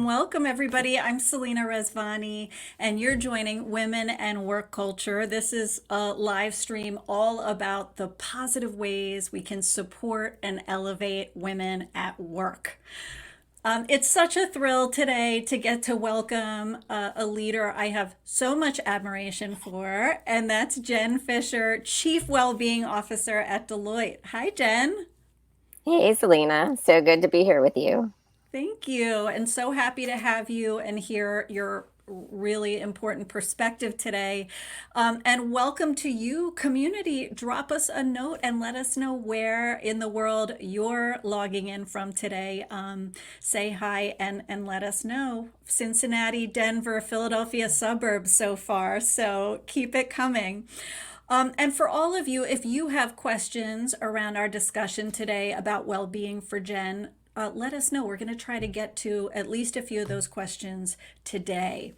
Welcome, everybody. I'm Selena Rezvani, and you're joining Women and Work Culture. This is a live stream all about the positive ways we can support and elevate women at work. It's such a thrill today to get to welcome a leader I have so much admiration for, and that's Jen Fisher, Chief Wellbeing Officer at Deloitte. Hi, Jen. Hey, Selena. So good to be here with you. Thank you. And so happy to have you and hear your really important perspective today. And welcome to you, community. Drop us a note and let us know where in the world you're logging in from today. Say hi and let us know. Cincinnati, Denver, Philadelphia suburbs so far. So keep it coming. And for all of you, if you have questions around our discussion today about well-being for Jen, let us know. We're going to try to get to at least a few of those questions today.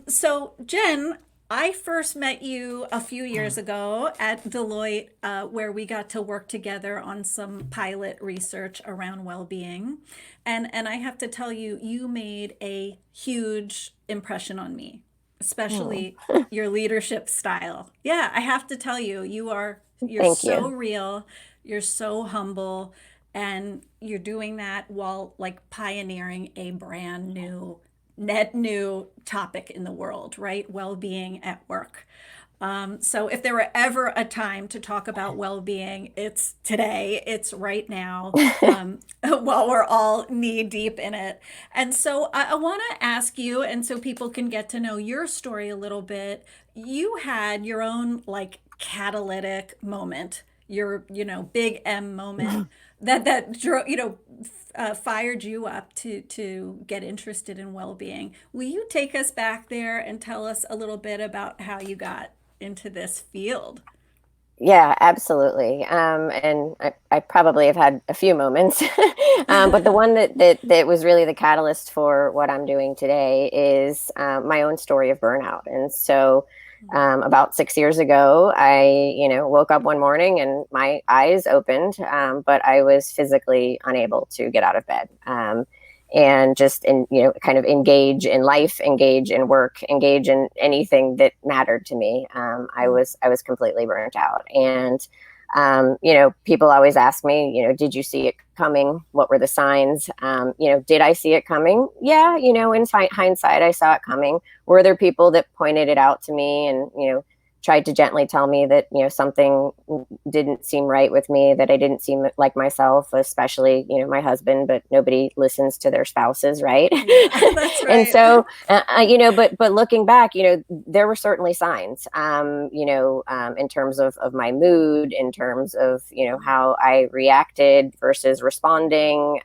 So, Jen, I first met you a few years ago at Deloitte, where we got to work together on some pilot research around well-being. And I have to tell you, you made a huge impression on me, Oh, especially your leadership style. Yeah, I have to tell you, you're thank so you. real, you're so humble, and you're doing that while like pioneering a brand new, net new topic in the world, right? Well-being at work. So if there were ever a time to talk about well-being, it's today, it's right now, while we're all knee deep in it. And so I want to ask you, and so people can get to know your story a little bit. You had your own like catalytic moment, your, big M moment that drove, fired you up to get interested in well-being. Will you take us back there and tell us a little bit about how you got into this field? Yeah, absolutely. And I probably have had a few moments, but the one that was really the catalyst for what I'm doing today is my own story of burnout. And so, about 6 years ago, I, woke up one morning and my eyes opened, but I was physically unable to get out of bed. And just kind of engage in life, engage in work, engage in anything that mattered to me. I was completely burnt out. And people always ask me, did you see it coming? What were the signs? Did I see it coming? Yeah, in hindsight, I saw it coming. Were there people that pointed it out to me and tried to gently tell me that something didn't seem right with me, that I didn't seem like myself, especially my husband? But nobody listens to their spouses, right? Yeah, that's And right. so but looking back, there were certainly signs, in terms of my mood, in terms of how I reacted versus responding,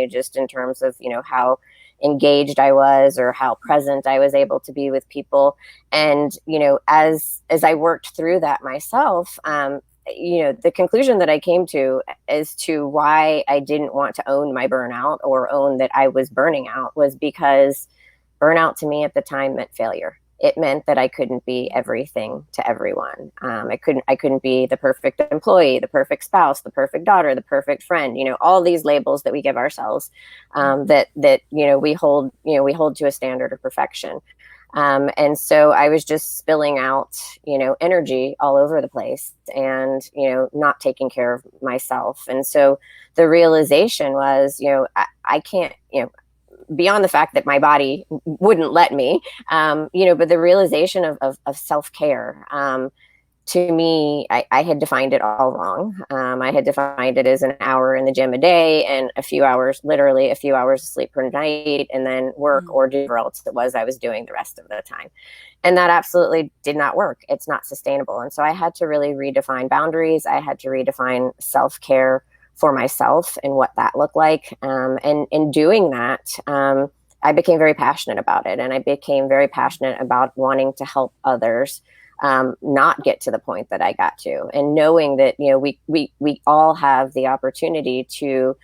just in terms of how engaged I was or how present I was able to be with people. And as I worked through that myself, the conclusion that I came to as to why I didn't want to own my burnout or own that I was burning out was because burnout to me at the time meant failure. It meant that I couldn't be everything to everyone. I couldn't be the perfect employee, the perfect spouse, the perfect daughter, the perfect friend. All these labels that we give ourselves, that we hold to a standard of perfection. And so I was just spilling out, energy all over the place and, not taking care of myself. And so the realization was, I can't, beyond the fact that my body wouldn't let me, but the realization of self-care, to me, I had defined it all wrong. I had defined it as an hour in the gym a day and literally a few hours of sleep per night, and then work Mm, or do whatever else it was I was doing the rest of the time. And that absolutely did not work. It's not sustainable. And so I had to really redefine boundaries. I had to redefine self-care for myself and what that looked like. And in doing that, I became very passionate about it. And I became very passionate about wanting to help others not get to the point that I got to, and knowing that, we all have the opportunity to,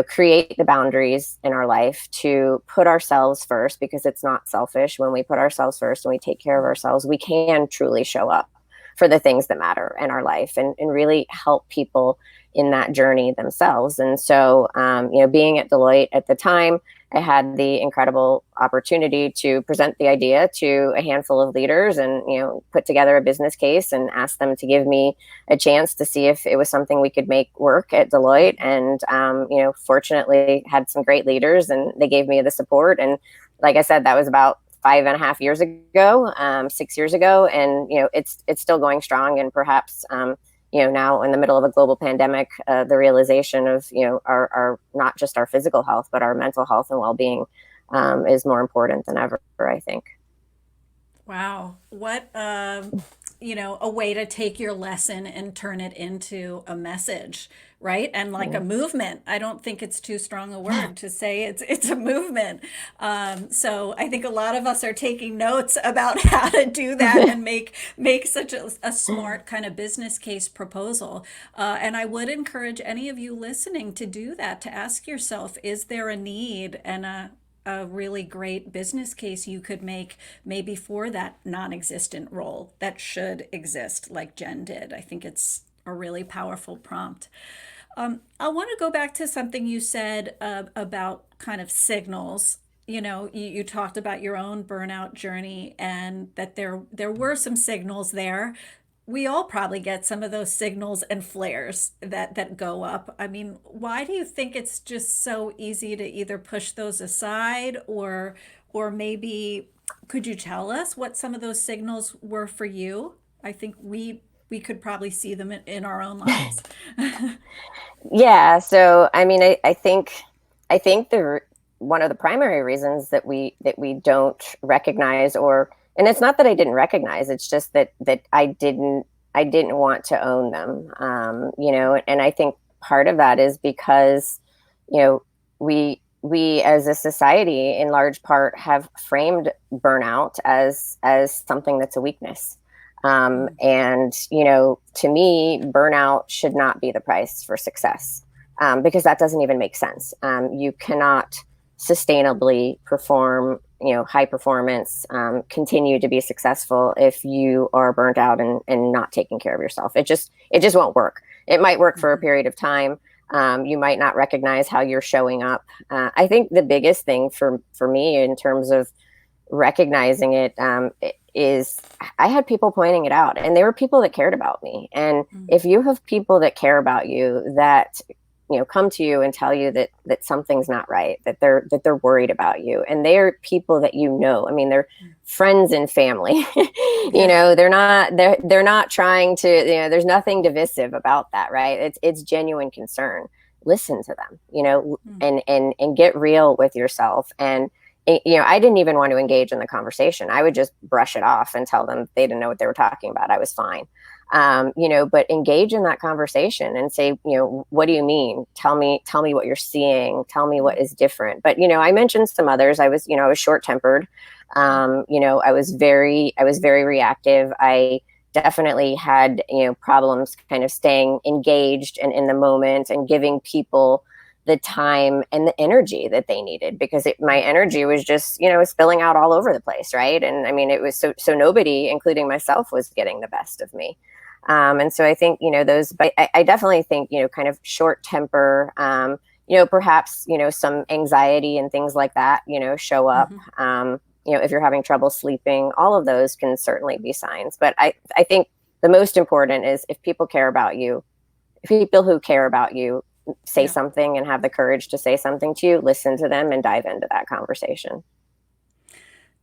create the boundaries in our life, to put ourselves first, because it's not selfish. When we put ourselves first and we take care of ourselves, we can truly show up for the things that matter in our life, and really help people in that journey themselves. And so, being at Deloitte at the time, I had the incredible opportunity to present the idea to a handful of leaders, and, put together a business case and ask them to give me a chance to see if it was something we could make work at Deloitte. And, fortunately had some great leaders, and they gave me the support. And like I said, that was about 5.5 years ago, 6 years ago. And, it's still going strong. And perhaps, now in the middle of a global pandemic, the realization of, our not just our physical health, but our mental health and well-being, is more important than ever, I think. Wow. What, a way to take your lesson and turn it into a message, right? And like a Yeah. movement. I don't think it's too strong a word to say it's a movement. So I think a lot of us are taking notes about how to do that and make such a smart kind of business case proposal. And I would encourage any of you listening to do that, to ask yourself, is there a need and a really great business case you could make, maybe for that non-existent role that should exist, like Jen did. I think it's a really powerful prompt. I want to go back to something you said about kind of signals. You talked about your own burnout journey, and that there were some signals there. We all probably get some of those signals and flares that go up. I mean, why do you think it's just so easy to either push those aside, or maybe could you tell us what some of those signals were for you? I think we could probably see them in our own lives. Yeah. So, I mean, I think one of the primary reasons that we don't recognize, or, and it's not that I didn't recognize, it's just that I didn't want to own them. And I think part of that is because, you know, we as a society, in large part, have framed burnout as something that's a weakness. And, to me, burnout should not be the price for success, because that doesn't even make sense. You cannot sustainably perform, high performance, continue to be successful if you are burnt out and not taking care of yourself. It just won't work. It might work for a period of time. You might not recognize how you're showing up. I think the biggest thing for me, in terms of recognizing it, is I had people pointing it out, and they were people that cared about me. And if you have people that care about you, that come to you and tell you that something's not right, that they're worried about you, and they're people that I mean, they're friends and family. They're not trying to, there's nothing divisive about that, right? It's genuine concern. Listen to them, and get real with yourself. And I didn't even want to engage in the conversation. I would just brush it off and tell them they didn't know what they were talking about. I was fine. But engage in that conversation and say, what do you mean? Tell me what you're seeing. Tell me what is different. But, I mentioned some others. I was short tempered. I was very reactive. I definitely had, problems kind of staying engaged and in the moment, and giving people the time and the energy that they needed, because my energy was just, spilling out all over the place. Right. And I mean, it was so nobody, including myself, was getting the best of me. And so I think, but I definitely think, kind of short temper, perhaps, some anxiety and things like that, show up. If you're having trouble sleeping, all of those can certainly be signs. But I think the most important is, if people care about you, if people who care about you say something and have the courage to say something to you, listen to them and dive into that conversation.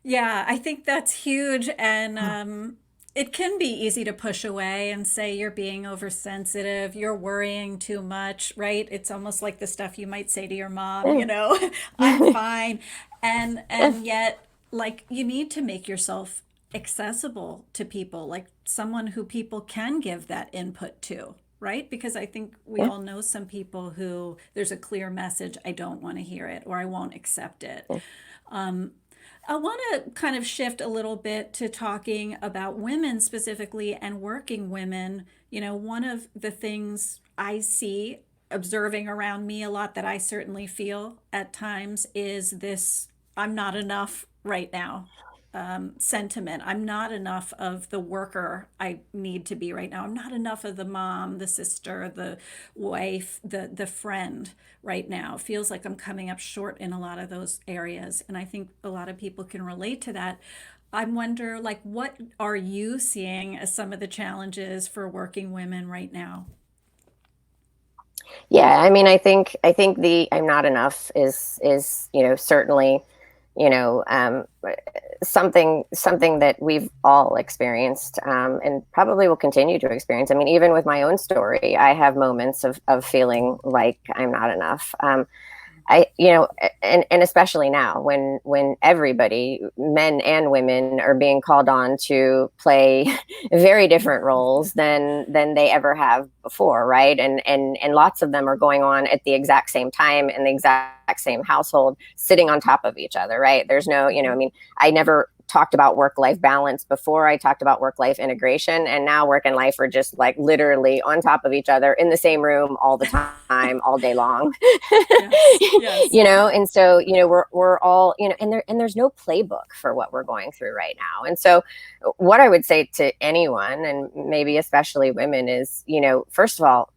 Yeah, I think that's huge. And it can be easy to push away and say you're being oversensitive, you're worrying too much, right? It's almost like the stuff you might say to your mom, I'm fine. And yet, like, you need to make yourself accessible to people, like someone who people can give that input to, right? Because I think we Yeah. all know some people who there's a clear message, I don't want to hear it, or I won't accept it. I want to kind of shift a little bit to talking about women specifically and working women. One of the things I see observing around me a lot that I certainly feel at times is this I'm not enough right now sentiment. I'm not enough of the worker I need to be right now. I'm not enough of the mom, the sister, the wife, the friend right now. It feels like I'm coming up short in a lot of those areas. And I think a lot of people can relate to that. I wonder, like, what are you seeing as some of the challenges for working women right now? Yeah, I mean, I think the I'm not enough is certainly you know um, something that we've all experienced, and probably will continue to experience. I mean, even with my own story, I have moments of feeling like I'm not enough. And especially now when everybody, men and women, are being called on to play very different roles than they ever have before, right? And lots of them are going on at the exact same time in the exact same household, sitting on top of each other, right? There's no, I mean, I never talked about work life balance before. I talked about work life integration, and now work and life are just like literally on top of each other in the same room all the time, all day long. Yes, yes. And so we're all, and there's no playbook for what we're going through right now. And so what I would say to anyone, and maybe especially women, is, first of all,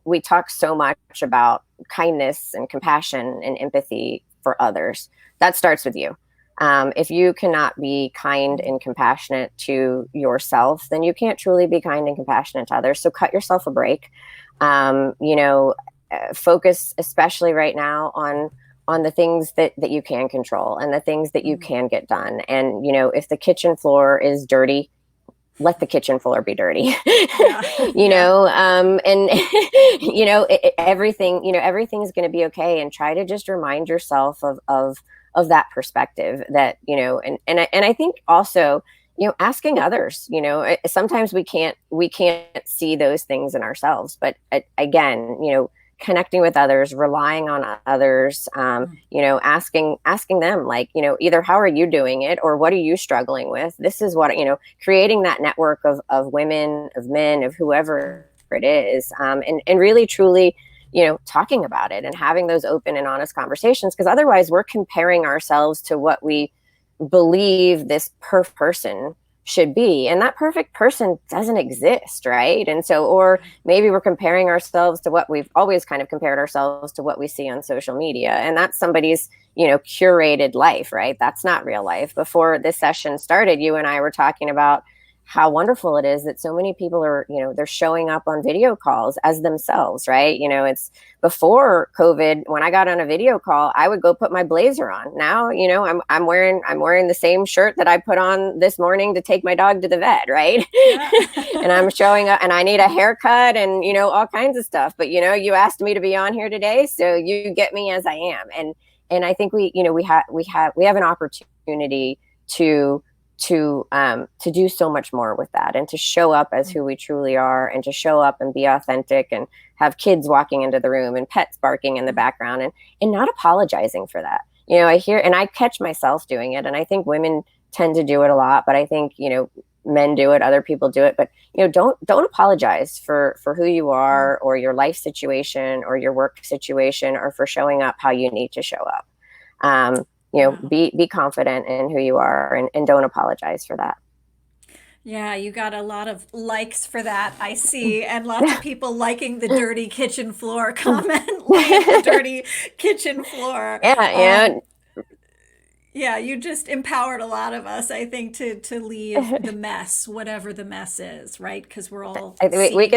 we talk so much about kindness and compassion and empathy for others. That starts with you. If you cannot be kind and compassionate to yourself, then you can't truly be kind and compassionate to others. So cut yourself a break. um, you know Focus, especially right now, on the things that you can control and the things that you can get done. And if the kitchen floor is dirty, let the kitchen floor be dirty. Yeah, yeah. And everything's going to be okay. And try to just remind yourself of that perspective, that and I think also, asking others. Sometimes we can't see those things in ourselves, but again, connecting with others, relying on others, asking them, like, either how are you doing it, or what are you struggling with? This is what, creating that network of women, of men, of whoever it is, and really truly, talking about it and having those open and honest conversations, because otherwise we're comparing ourselves to what we believe this perfect person should be, and that perfect person doesn't exist, right? And so, or maybe we're comparing ourselves to what we've always kind of compared ourselves to, what we see on social media, and that's somebody's curated life, right? That's not real life. Before this session started, you and I were talking about how wonderful it is that so many people are, they're showing up on video calls as themselves, right? It's before COVID, when I got on a video call, I would go put my blazer on. Now, I'm wearing the same shirt that I put on this morning to take my dog to the vet, right? Yeah. And I'm showing up, and I need a haircut, and all kinds of stuff. But you asked me to be on here today, so you get me as I am. And I think we have an opportunity to do so much more with that, and to show up as who we truly are, and to show up and be authentic, and have kids walking into the room and pets barking in the background, and not apologizing for that. I hear, and I catch myself doing it, and I think women tend to do it a lot, but I think men do it, other people do it. But don't apologize for who you are, or your life situation, or your work situation, or for showing up how you need to show up. Wow. Be confident in who you are, and don't apologize for that. Yeah, you got a lot of likes for that, I see, and lots of people liking the dirty kitchen floor comment. Leave the dirty kitchen floor. Yeah, Um, yeah, you just empowered a lot of us, I think, to leave yeah. the mess, whatever the mess is, right? Because we're all I think we seeing.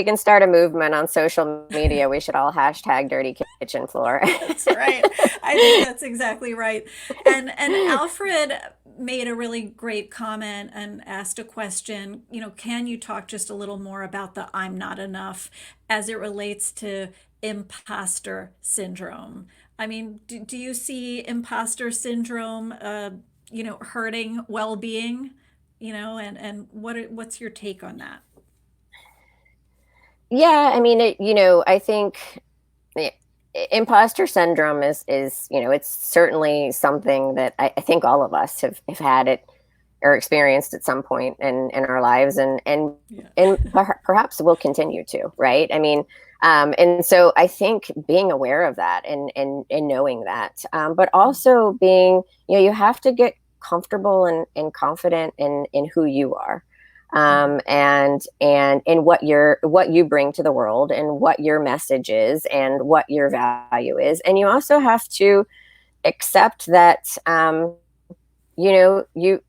can start a movement on social media. We should all hashtag dirty kitchen floor. That's right. I think that's exactly right. And Alfred made a really great comment and asked a question, can you talk just a little more about the I'm not enough as it relates to imposter syndrome? I mean, do you see imposter syndrome hurting well-being? And what's your take on that? Yeah, I mean, I think Imposter syndrome is, it's certainly something that I think all of us have had it or experienced at some point in our lives, Yeah. and perhaps will continue to, right? I mean, and so I think being aware of that and knowing that, but also being, you have to get comfortable and confident in who you are, and in what you bring to the world and what your message is and what your value is. And you also have to accept that, you know you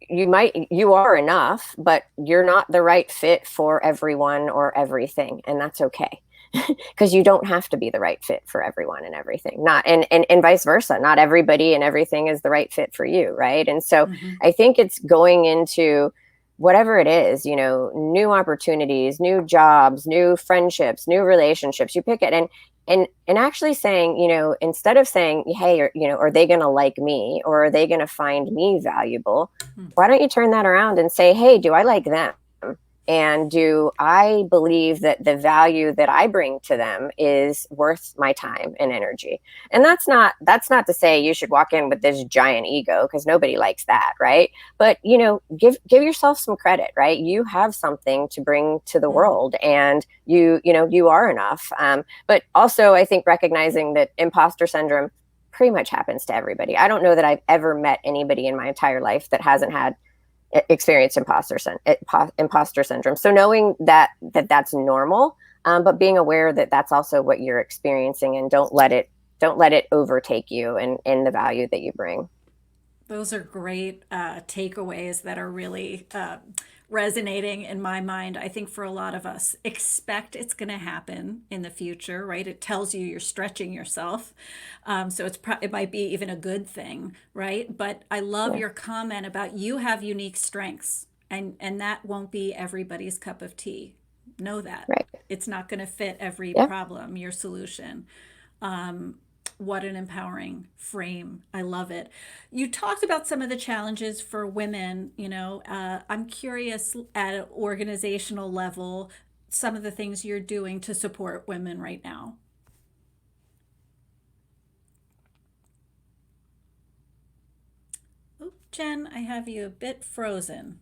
you are enough, but you're not the right fit for everyone or everything, and that's okay. Because you don't have to be the right fit for everyone and everything, not and vice versa, not everybody and everything is the right fit for you, right? And so Hmm. I think it's going into whatever it is, new opportunities, new jobs, new friendships, new relationships, you pick it, and actually saying, instead of saying, hey, are they going to like me, or are they going to find me valuable? Why don't you turn that around and say, hey, do I like them? And do I believe that the value that I bring to them is worth my time and energy? And that's not to say you should walk in with this giant ego, because nobody likes that, right? But give yourself some credit, right? You have something to bring to the world, and you are enough. But also, I think recognizing that imposter syndrome pretty much happens to everybody. I don't know that I've ever met anybody in my entire life that hasn't had experience imposter syndrome. So knowing that's normal, but being aware that that's also what you're experiencing, and don't let it overtake you and the value that you bring. Those are great takeaways that are really resonating in my mind. I think for a lot of us, expect it's going to happen in the future, right? It tells you you're stretching yourself. So it might be even a good thing, right? But I love Yeah. your comment about you have unique strengths, and that won't be everybody's cup of tea. Know that. Right. It's not going to fit every Yeah. problem, your solution. What an empowering frame. I love it. You talked about some of the challenges for women. I'm curious at an organizational level, some of the things you're doing to support women right now. Oh, Jen, I have you a bit frozen.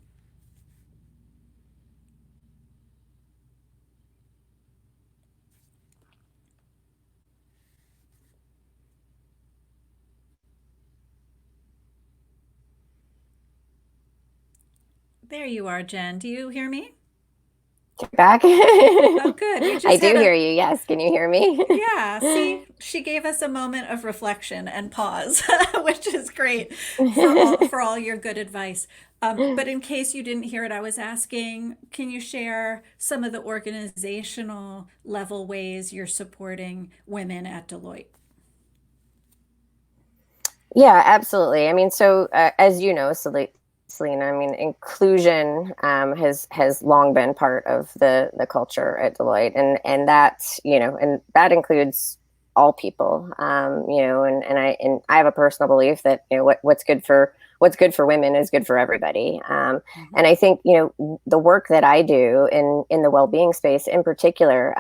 There you are, Jen. Do you hear me? Back. Oh, good. We I just do had a hear you. Yes. Can you hear me? Yeah, see, she gave us a moment of reflection and pause, which is great for all your good advice. But in case you didn't hear it, I was asking, can you share some of the organizational level ways you're supporting women at Deloitte? Yeah, absolutely. I mean, so as you know, Selena, I mean, inclusion has long been part of the culture at Deloitte, and that includes all people. And I have a personal belief that what's good for women is good for everybody. Mhm. And I think the work that I do in the well-being space in particular,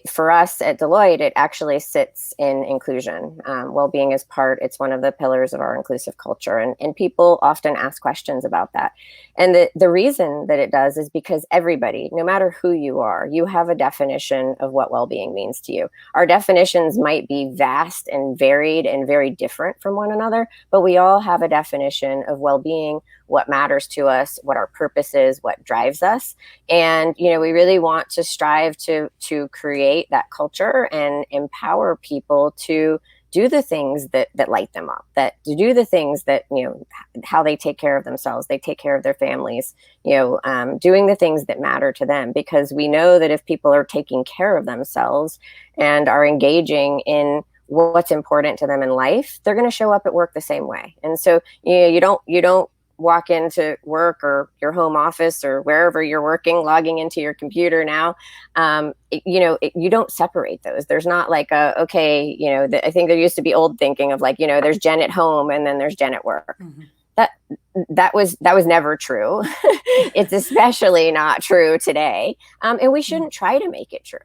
for us at Deloitte, it actually sits in inclusion. Well-being is it's one of the pillars of our inclusive culture. And people often ask questions about that. And the reason that it does is because everybody, no matter who you are, you have a definition of what well-being means to you. Our definitions might be vast and varied and very different from one another, but we all have a definition of well-being, what matters to us, what our purpose is, what drives us. And we really want to strive to create that culture and empower people to do the things that light them up, that to do the things that how they take care of themselves, they take care of their families, doing the things that matter to them, because we know that if people are taking care of themselves and are engaging in what's important to them in life, they're going to show up at work the same way. And so you don't walk into work or your home office or wherever you're working, logging into your computer now, you don't separate those. There's not like okay, I think there used to be old thinking of like, there's Jen at home and then there's Jen at work. Mhm. That that was never true. It's especially not true today, and we shouldn't try to make it true.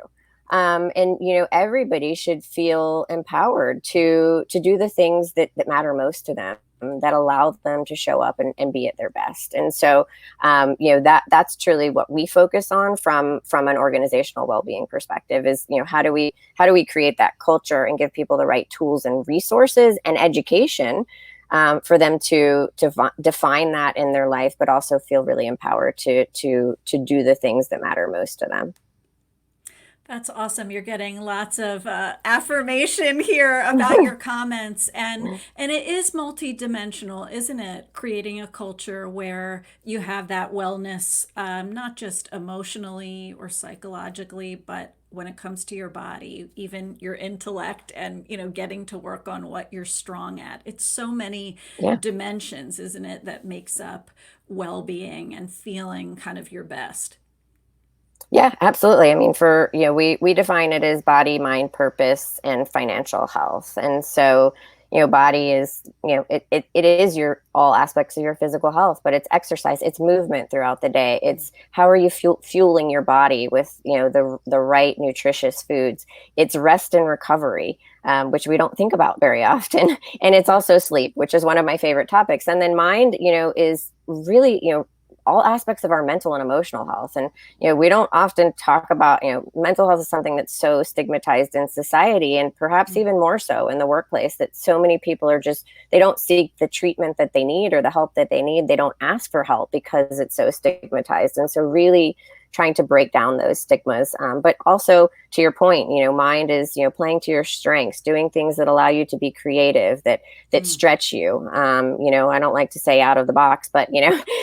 And everybody should feel empowered to do the things that matter most to them, that allow them to show up and be at their best. And so that's truly what we focus on from an organizational well-being perspective, is how do we create that culture and give people the right tools and resources and education, for them to define that in their life, but also feel really empowered to do the things that matter most to them. That's awesome. You're getting lots of affirmation here about your comments, and it is multidimensional, isn't it? Creating a culture where you have that wellness, not just emotionally or psychologically, but when it comes to your body, even your intellect, and getting to work on what you're strong at. It's so many Yeah. dimensions, isn't it, that makes up well-being and feeling kind of your best. Yeah, absolutely. I mean, we define it as body, mind, purpose, and financial health. And so, body is, it is your all aspects of your physical health, but it's exercise, it's movement throughout the day. It's how are you fueling your body with, the right nutritious foods. It's rest and recovery, which we don't think about very often. And it's also sleep, which is one of my favorite topics. And then mind, is really, all aspects of our mental and emotional health. And we don't often talk about, mental health is something that's so stigmatized in society, and perhaps even more so in the workplace, that so many people are just, they don't seek the treatment that they need or the help that they need. They don't ask for help because it's so stigmatized. And so really trying to break down those stigmas. But also, to your point, mind is, playing to your strengths, doing things that allow you to be creative, that stretch you. I don't like to say out of the box, but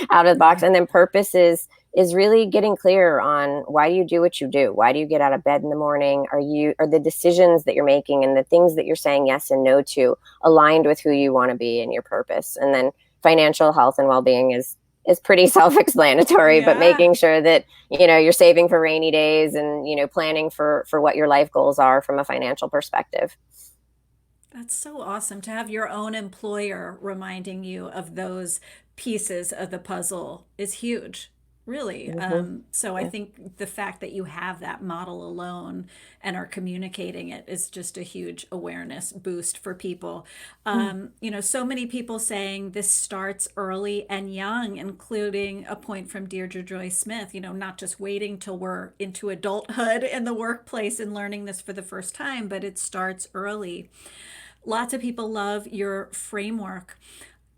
out of the box. And then purpose is really getting clear on, why do you do what you do? Why do you get out of bed in the morning? Are the decisions that you're making and the things that you're saying yes and no to aligned with who you want to be and your purpose? And then financial health and well-being is pretty self-explanatory, but Yeah. making sure that, you're saving for rainy days and, planning for what your life goals are from a financial perspective. That's so awesome to have your own employer reminding you of those pieces of the puzzle is huge, really. Mm-hmm. So I Yeah. think the fact that you have that model alone and are communicating it is just a huge awareness boost for people. So many people saying this starts early and young, including a point from Deirdre Joy Smith, not just waiting till we're into adulthood in the workplace and learning this for the first time, but it starts early. Lots of people love your framework.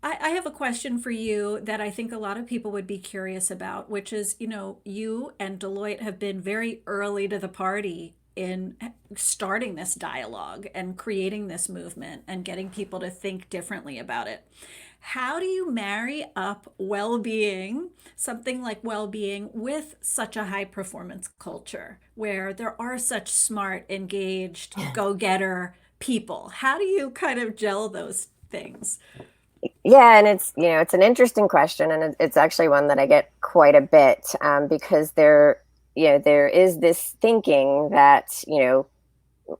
I have a question for you that I think a lot of people would be curious about, which is, you and Deloitte have been very early to the party in starting this dialogue and creating this movement and getting people to think differently about it. How do you marry up well-being, something like well-being, with such a high performance culture where there are such smart, engaged, go-getter people? How do you kind of gel those things? Yeah, and it's an interesting question, and it's actually one that I get quite a bit, because there is this thinking that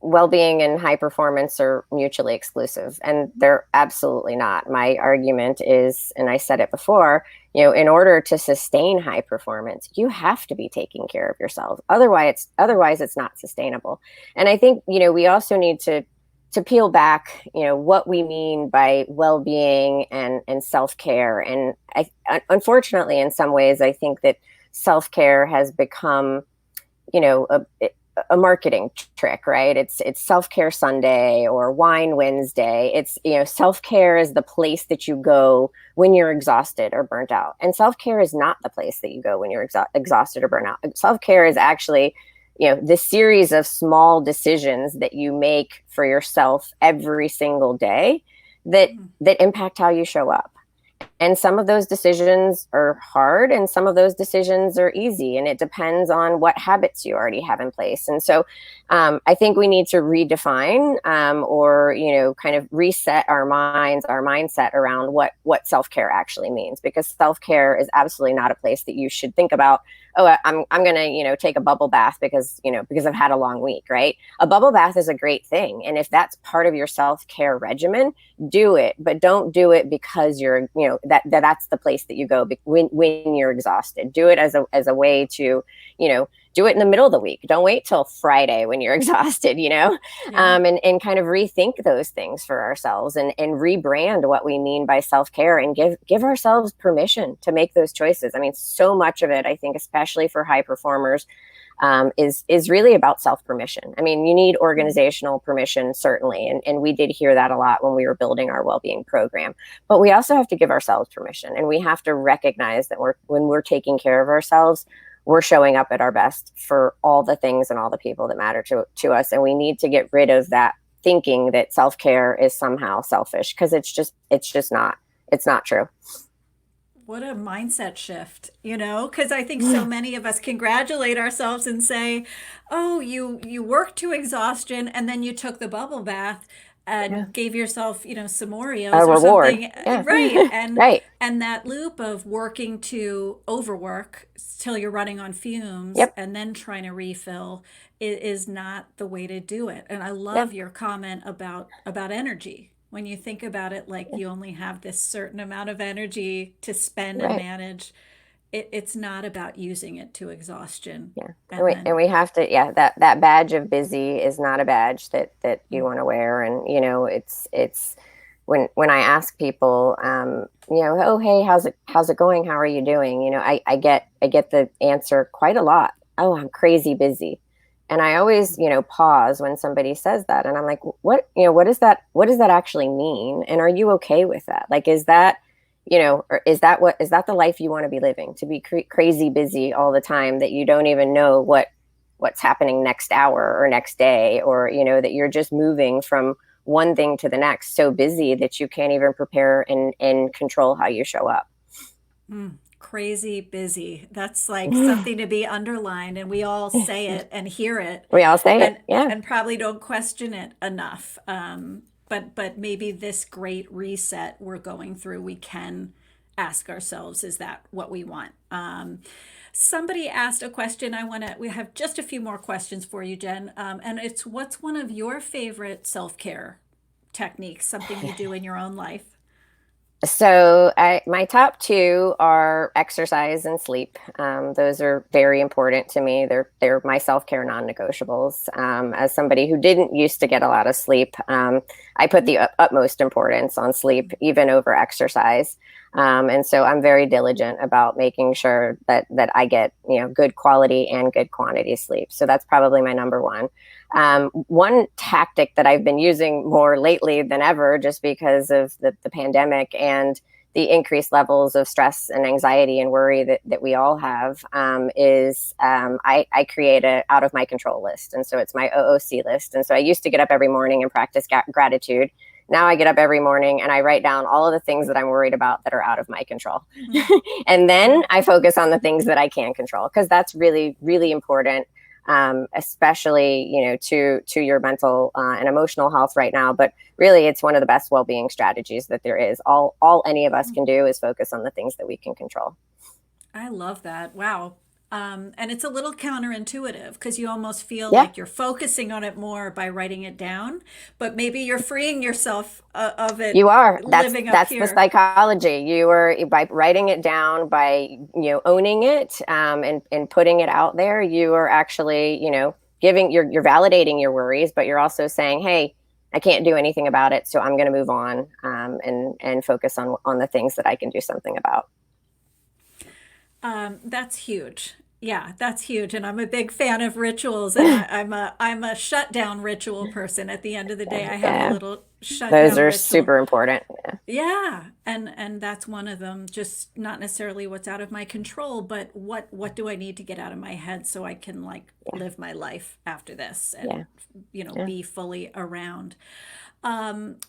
well-being and high performance are mutually exclusive, and they're absolutely not. My argument is, and I said it before, in order to sustain high performance, you have to be taking care of yourself. Otherwise it's not sustainable. And I think we also need to peel back, what we mean by well-being and self-care. And unfortunately, in some ways, I think that self-care has become, a marketing trick, right? It's self-care Sunday or wine Wednesday. It's, self-care is the place that you go when you're exhausted or burnt out. And self-care is not the place that you go when you're exhausted or burnt out. Self-care is actually, the series of small decisions that you make for yourself every single day that impact how you show up. And some of those decisions are hard and some of those decisions are easy. And it depends on what habits you already have in place. And so I think we need to redefine, or, kind of reset our mindset around what self-care actually means, because self-care is absolutely not a place that you should think about, oh, I'm going to, take a bubble bath because I've had a long week, right? A bubble bath is a great thing. And if that's part of your self-care regimen, do it, but don't do it because that's the place that you go when you're exhausted. Do it as a way to, do it in the middle of the week. Don't wait till Friday when you're exhausted, Yeah. and kind of rethink those things for ourselves, and rebrand what we mean by self-care, and give ourselves permission to make those choices. I mean, so much of it, I think, especially for high performers, is really about self permission. I mean, you need organizational permission, certainly, and we did hear that a lot when we were building our well-being program. But we also have to give ourselves permission, and we have to recognize that when we're taking care of ourselves, we're showing up at our best for all the things and all the people that matter to us. And we need to get rid of that thinking that self-care is somehow selfish, because it's just not. It's not true. What a mindset shift, because I think so many of us congratulate ourselves and say, "Oh, you worked to exhaustion and then you took the bubble bath Yeah. and gave yourself, some A Oreos or reward. something." Yeah. Right. And Right. and that loop of working to overwork till you're running on fumes Yep. and then trying to refill is not the way to do it. And I Yep. love your comment about energy. When you think about it, like Yeah. you only have this certain amount of energy to spend and Right. manage, it's not about using it to exhaustion. Yeah. And And we then, have to, yeah, that badge of busy is not a badge that you mm, want to wear. And it's when I ask people, oh, hey, how's it going? How are you doing? I get the answer quite a lot. Oh, I'm crazy busy. And I always, pause when somebody says that, and I'm like, what does that actually mean? And are you okay with that? Like, is that, or is that the life you want to be living, to be crazy busy all the time, that you don't even know what's happening next hour or next day, or that you're just moving from one thing to the next, so busy that you can't even prepare and control how you show up. crazy busy. That's like something to be underlined, and we all say it and hear it, We all say it. and Yeah. and probably don't question it enough. But maybe this great reset we're going through, we can ask ourselves, is that what we want? Somebody asked a question. We have just a few more questions for you, Jen. And it's, what's one of your favorite self care techniques, something you do in your own life? So my top two are exercise and sleep. Those are very important to me. They're my self-care non-negotiables. As somebody who didn't used to get a lot of sleep, I put the utmost importance on sleep, even over exercise. And so I'm very diligent about making sure that I get, good quality and good quantity sleep. So that's probably my number one. One tactic that I've been using more lately than ever, just because of the pandemic and the increased levels of stress and anxiety and worry that we all have, is I create a out of my control list. And so it's my OOC list. And so I used to get up every morning and practice gratitude. Now I get up every morning and I write down all of the things that I'm worried about that are out of my control. Mhm. And then Yeah. I focus on the things that I can control, because that's really, really important, especially, to your mental and emotional health right now. But really, it's one of the best well-being strategies that there is. All any of us can do is focus on the things that we can control. I love that. Wow. And it's a little counterintuitive because you almost feel Yeah. like you're focusing on it more by writing it down, but maybe you're freeing yourself of it You are. That's living up that's the here. psychology. You are, by writing it down, by owning it, and putting it out there. You are actually, giving you're validating your worries, but you're also saying, hey, I can't do anything about it, so I'm going to move on, and focus on the things that I can do something about. That's huge. Yeah, that's huge. And I'm a big fan of rituals, and I'm a shutdown ritual person. At the end of the day, I have a Yeah, little those shutdown are ritual. super important. Yeah, and that's one of them. Just not necessarily what's out of my control, but what do I need to get out of my head so I can like Yeah, live my life after this and yeah, yeah. be fully around.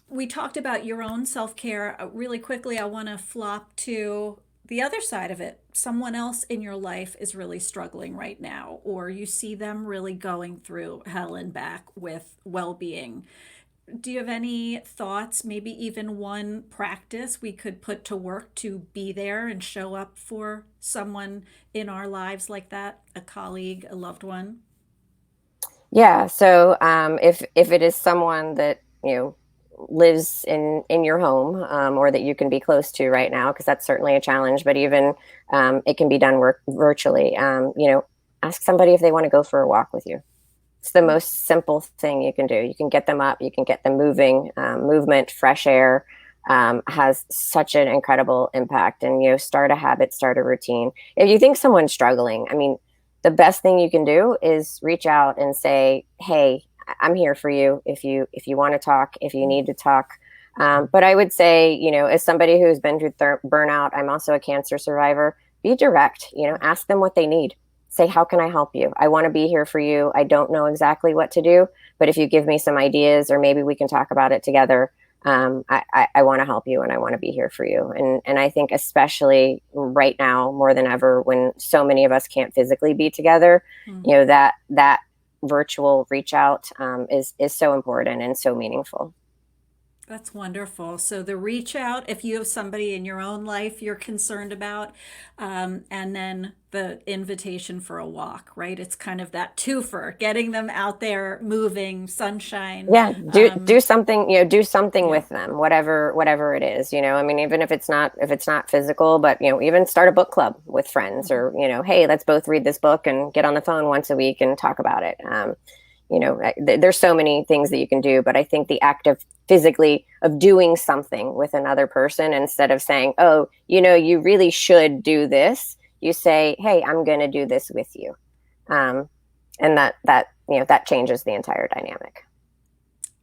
We talked about your own self care. Really quickly, I want to flop to the other side of it. Someone else in your life is really struggling right now, or you see them really going through hell and back with well being. Do you have any thoughts, maybe even one practice we could put to work to be there and show up for someone in our lives like that? A colleague, a loved one? Yeah. So if it is someone that lives in your home, or that you can be close to right now, because that's certainly a challenge. But even it can be done work virtually. Ask somebody if they want to go for a walk with you. It's the most simple thing you can do. You can get them up, you can get them moving. Movement, fresh air, has such an incredible impact. And start a habit, start a routine. If you think someone's struggling, I mean, the best thing you can do is reach out and say, "Hey, I'm here for you. If you want to talk, if you need to talk." But I would say, as somebody who's been through burnout, I'm also a cancer survivor. Be direct. Ask them what they need. Say, "How can I help you? I want to be here for you. I don't know exactly what to do, but if you give me some ideas, or maybe we can talk about it together. I want to help you, and I want to be here for you." And I think, especially right now, more than ever, when so many of us can't physically be together, Mm. that virtual reach out, is so important and so meaningful. That's wonderful. So the reach out, if you have somebody in your own life you're concerned about, and then the invitation for a walk, right? It's kind of that twofer, getting them out there, moving, sunshine. Yeah, do something, do something Yeah. with them, whatever it is. I mean, even if it's not physical, but even start a book club with friends, Mhm. or hey, let's both read this book and get on the phone once a week and talk about it. There's so many things that you can do, but I think the act of physically of doing something with another person, instead of saying, "Oh, you really should do this," you say, "Hey, I'm going to do this with you." um, and that changes the entire dynamic.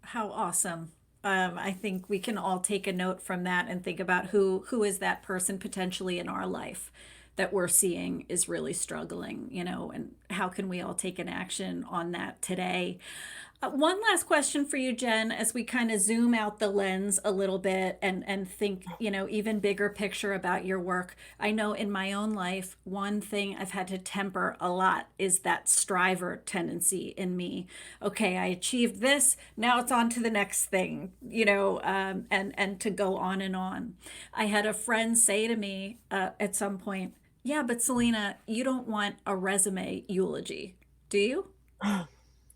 How awesome. I think we can all take a note from that and think about who is that person potentially in our life that we're seeing is really struggling, and how can we all take an action on that today. One last question for you, Jen, as we kind of zoom out the lens a little bit and think, even bigger picture about your work. I know in my own life, one thing I've had to temper a lot is that striver tendency in me. Okay, I achieved this, now it's on to the next thing, and to go on and on. I had a friend say to me at some point, "Yeah, but Selena, you don't want a resume eulogy, do you?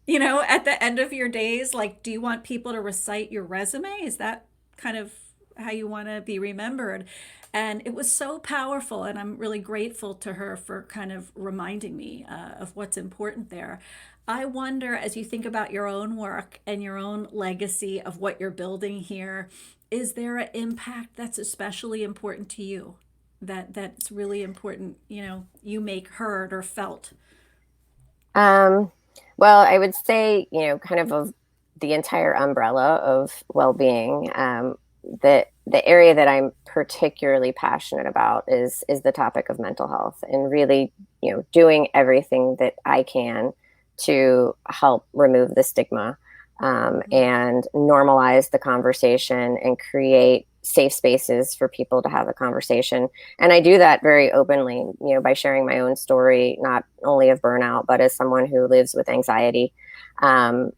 At the end of your days, like, do you want people to recite your resume? Is that kind of how you want to be remembered?" And it was so powerful. And I'm really grateful to her for kind of reminding me of what's important there. I wonder, as you think about your own work and your own legacy of what you're building here, is there an impact that's especially important to you? That's really important, you make heard or felt. Um, well, I would say, kind of the entire umbrella of well-being. The area that I'm particularly passionate about is the topic of mental health, and really, doing everything that I can to help remove the stigma, and normalize the conversation, and create safe spaces for people to have a conversation. And I do that very openly, by sharing my own story, not only of burnout, but as someone who lives with anxiety, and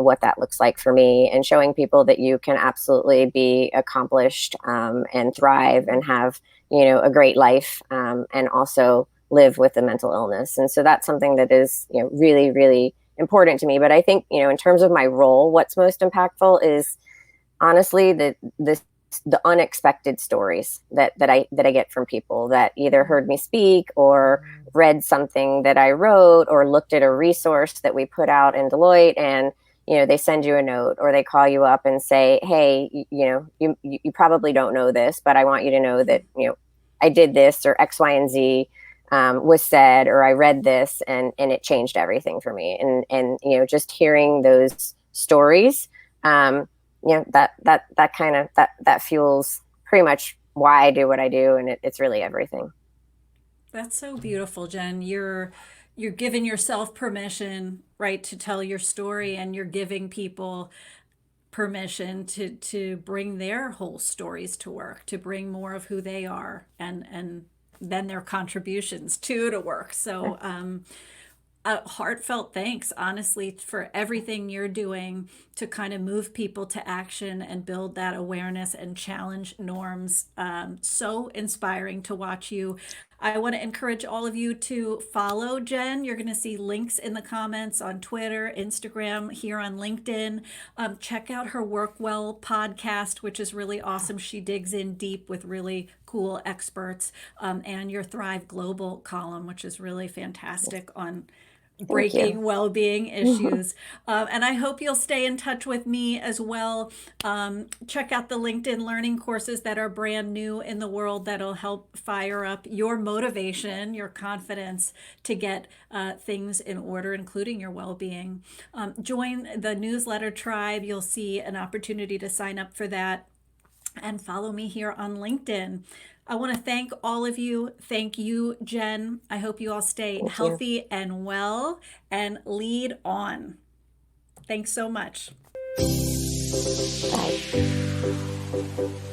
what that looks like for me, and showing people that you can absolutely be accomplished, and thrive, and have, a great life, and also live with a mental illness. And so that's something that is, really, really important to me. But I think, in terms of my role, what's most impactful is honestly the unexpected stories that I get from people that either heard me speak, or read something that I wrote, or looked at a resource that we put out in Deloitte, and they send you a note, or they call you up and say, "Hey, you probably don't know this, but I want you to know that I did this, or X, Y, and Z." Was said, or I read this, and it changed everything for me. And just hearing those stories, that kind of that fuels pretty much why I do what I do, and it's really everything. That's so beautiful, Jen. You're giving yourself permission, right, to tell your story, and you're giving people permission to bring their whole stories to work, to bring more of who they are, and then their contributions to work. So a heartfelt thanks, honestly, for everything you're doing to kind of move people to action and build that awareness and challenge norms. So inspiring to watch you. I want to encourage all of you to follow Jen. You're going to see links in the comments on Twitter, Instagram, here on LinkedIn. Check out her Work Well podcast, which is really awesome. She digs in deep with really cool experts, and your Thrive Global column, which is really fantastic on Thank you. breaking well-being issues. And I hope you'll stay in touch with me as well. Check out the LinkedIn learning courses that are brand new in the world that'll help fire up your motivation, your confidence to get things in order, including your well-being. Join the newsletter tribe. You'll see an opportunity to sign up for that, and follow me here on LinkedIn. I want to thank all of you. Thank you, Jen. I hope you all stay Thank you. healthy and well and lead on. Thanks so much. Bye.